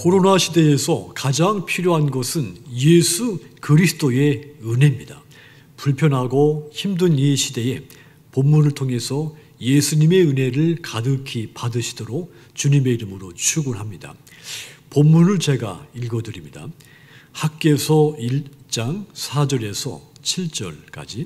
코로나 시대에서 가장 필요한 것은 예수 그리스도의 은혜입니다. 불편하고 힘든 이 시대에 본문을 통해서 예수님의 은혜를 가득히 받으시도록 주님의 이름으로 축원합니다. 본문을 제가 읽어드립니다. 학개서 1장 4절에서 7절까지.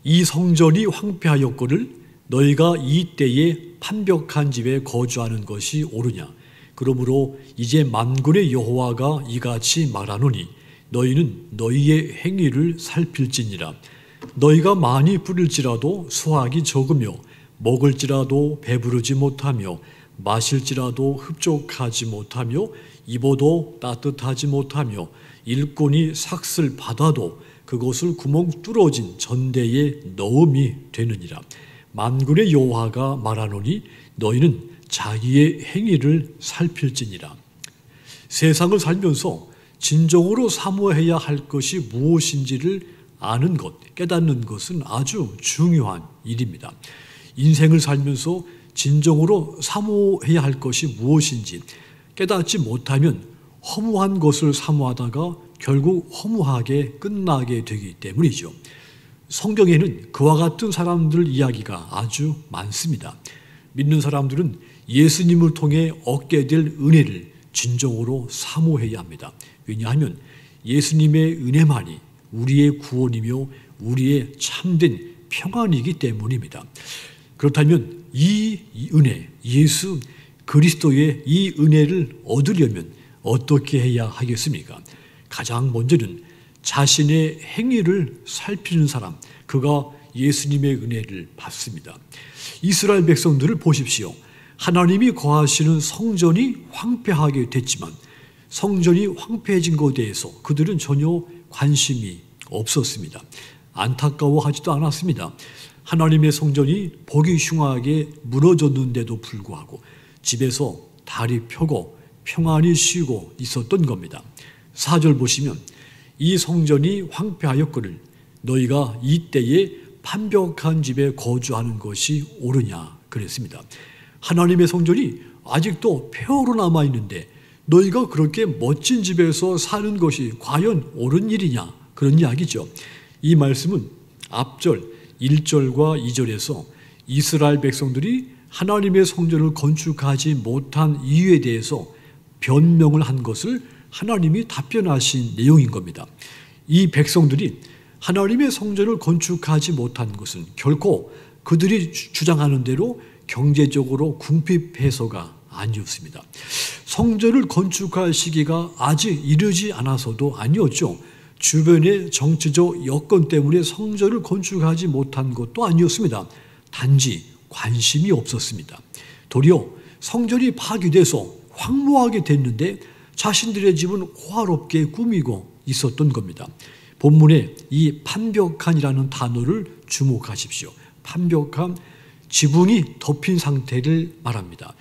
이 성전이 황폐하였거늘 너희가 이 때에 판벽한 집에 거주하는 것이 옳으냐. 그러므로 이제 만군의 여호와가 이같이 말하노니 너희는 너희의 행위를 살필지니라. 너희가 많이 뿌릴지라도 수확이 적으며 먹을지라도 배부르지 못하며 마실지라도 흡족하지 못하며 입어도 따뜻하지 못하며 일꾼이 삭슬 받아도 그것을 구멍 뚫어진 전대에 넣음이 되느니라. 만군의 여호와가 말하노니 너희는 자기의 행위를 살필지니라. 세상을 살면서 진정으로 사모해야 할 것이 무엇인지를 아는 것, 깨닫는 것은 아주 중요한 일입니다. 인생을 살면서 진정으로 사모해야 할 것이 무엇인지 깨닫지 못하면 허무한 것을 사모하다가 결국 허무하게 끝나게 되기 때문이죠. 성경에는 그와 같은 사람들 이야기가 아주 많습니다. 믿는 사람들은 예수님을 통해 얻게 될 은혜를 진정으로 사모해야 합니다. 왜냐하면 예수님의 은혜만이 우리의 구원이며 우리의 참된 평안이기 때문입니다. 그렇다면 이 은혜, 예수 그리스도의 이 은혜를 얻으려면 어떻게 해야 하겠습니까? 가장 먼저는 자신의 행위를 살피는 사람, 그가 예수님의 은혜를 받습니다. 이스라엘 백성들을 보십시오. 하나님이 거하시는 성전이 황폐하게 됐지만 성전이 황폐해진 것에 대해서 그들은 전혀 관심이 없었습니다. 안타까워하지도 않았습니다. 하나님의 성전이 보기 흉하게 무너졌는데도 불구하고 집에서 다리 펴고 평안히 쉬고 있었던 겁니다. 4절 보시면 이 성전이 황폐하였거늘 너희가 이때에 판벽한 집에 거주하는 것이 옳으냐 그랬습니다. 하나님의 성전이 아직도 폐허로 남아있는데 너희가 그렇게 멋진 집에서 사는 것이 과연 옳은 일이냐 그런 이야기죠. 이 말씀은 앞절 1절과 2절에서 이스라엘 백성들이 하나님의 성전을 건축하지 못한 이유에 대해서 변명을 한 것을 하나님이 답변하신 내용인 겁니다. 이 백성들이 하나님의 성전을 건축하지 못한 것은 결코 그들이 주장하는 대로 경제적으로 궁핍해서가 아니었습니다. 성전을 건축할 시기가 아직 이르지 않아서도 아니었죠. 주변의 정치적 여건 때문에 성전을 건축하지 못한 것도 아니었습니다. 단지 관심이 없었습니다. 도리어 성전이 파괴돼서 황무하게 됐는데 자신들의 집은 호화롭게 꾸미고 있었던 겁니다. 본문에 이 판벽한이라는 단어를 주목하십시오. 판벽한, 지붕이 덮인 상태를 말합니다.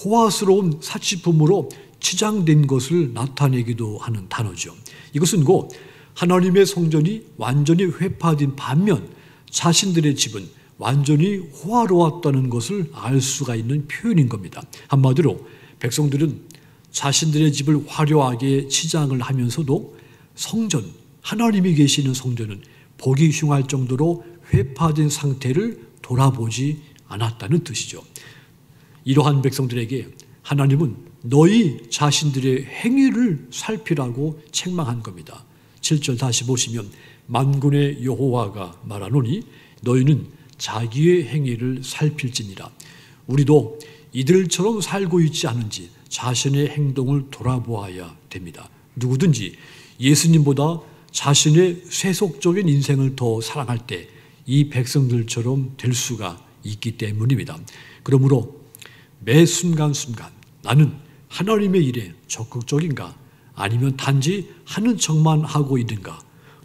호화스러운 사치품으로 치장된 것을 나타내기도 하는 단어죠. 이것은 곧 하나님의 성전이 완전히 회파된 반면 자신들의 집은 완전히 호화로웠다는 것을 알 수가 있는 표현인 겁니다. 한마디로 백성들은 자신들의 집을 화려하게 치장을 하면서도 성전, 하나님이 계시는 성전은 보기 흉할 정도로 회파된 상태를 돌아보지 않았다는 뜻이죠. 이러한 백성들에게 하나님은 너희 자신들의 행위를 살피라고 책망한 겁니다. 7절 다시 보시면 만군의 여호와가 말하노니 너희는 자기의 행위를 살필지니라. 우리도 이들처럼 살고 있지 않은지 자신의 행동을 돌아보아야 됩니다. 누구든지 예수님보다 자신의 세속적인 인생을 더 사랑할 때 이 백성들처럼 될 수가 있기 때문입니다. 그러므로 매 순간순간 나는 하나님의 일에 적극적인가 아니면 단지 하는 척만 하고 있는가,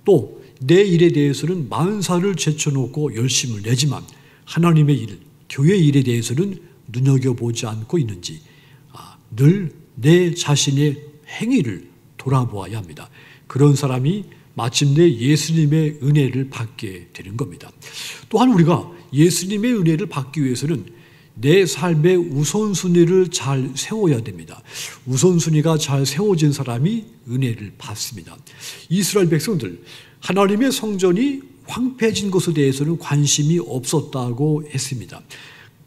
또 내 일에 대해서는 만사를 제쳐놓고 열심을 내지만 하나님의 일, 교회 일에 대해서는 눈여겨보지 않고 있는지 늘 내 자신의 행위를 돌아보아야 합니다. 그런 사람이 마침내 예수님의 은혜를 받게 되는 겁니다. 또한 우리가 예수님의 은혜를 받기 위해서는 내 삶의 우선순위를 잘 세워야 됩니다. 우선순위가 잘 세워진 사람이 은혜를 받습니다. 이스라엘 백성들, 하나님의 성전이 황폐해진 것에 대해서는 관심이 없었다고 했습니다.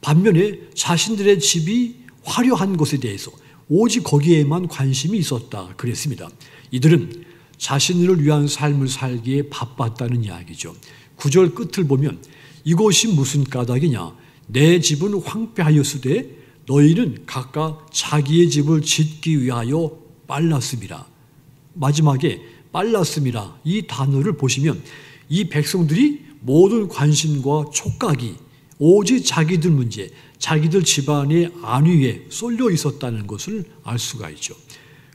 반면에 자신들의 집이 화려한 것에 대해서 오직 거기에만 관심이 있었다 그랬습니다. 이들은 자신을 위한 삶을 살기에 바빴다는 이야기죠. 9절 끝을 보면 이것이 무슨 까닭이냐, 내 집은 황폐하였으되 너희는 각각 자기의 집을 짓기 위하여 빨랐음이라. 마지막에 빨랐음이라 이 단어를 보시면 이 백성들이 모든 관심과 촉각이 오직 자기들 문제, 자기들 집안의 안위에 쏠려 있었다는 것을 알 수가 있죠.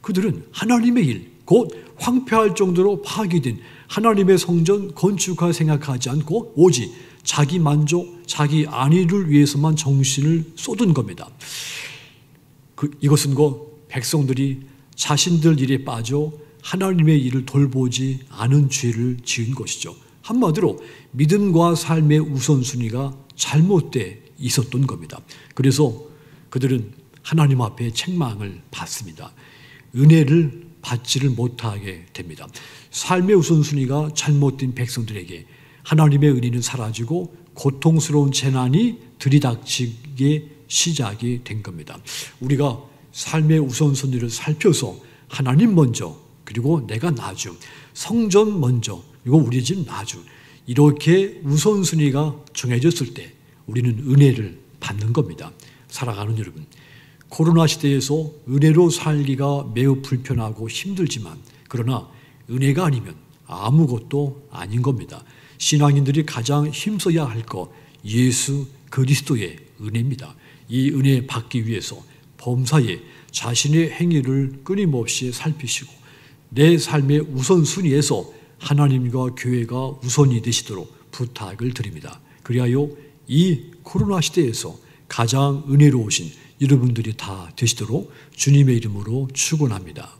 그들은 하나님의 일, 곧 황폐할 정도로 파괴된 하나님의 성전 건축할 생각하지 않고 오직 자기 만족, 자기 안위를 위해서만 정신을 쏟은 겁니다. 이것은 백성들이 자신들 일에 빠져 하나님의 일을 돌보지 않은 죄를 지은 것이죠. 한마디로 믿음과 삶의 우선순위가 잘못돼 있었던 겁니다. 그래서 그들은 하나님 앞에 책망을 받습니다. 은혜를 받지를 못하게 됩니다. 삶의 우선순위가 잘못된 백성들에게 하나님의 은혜는 사라지고 고통스러운 재난이 들이닥치게 시작이 된 겁니다. 우리가 삶의 우선순위를 살펴서 하나님 먼저, 그리고 내가 나중, 성전 먼저, 그리고 우리 집 나중, 이렇게 우선순위가 정해졌을 때 우리는 은혜를 받는 겁니다. 사랑하는 여러분, 코로나 시대에서 은혜로 살기가 매우 불편하고 힘들지만 그러나 은혜가 아니면 아무것도 아닌 겁니다. 신앙인들이 가장 힘써야 할 것, 예수 그리스도의 은혜입니다. 이 은혜 받기 위해서 범사에 자신의 행위를 끊임없이 살피시고 내 삶의 우선순위에서 하나님과 교회가 우선이 되시도록 부탁을 드립니다. 그리하여 이 코로나 시대에서 가장 은혜로우신 여러분들이 다 되시도록 주님의 이름으로 축원합니다.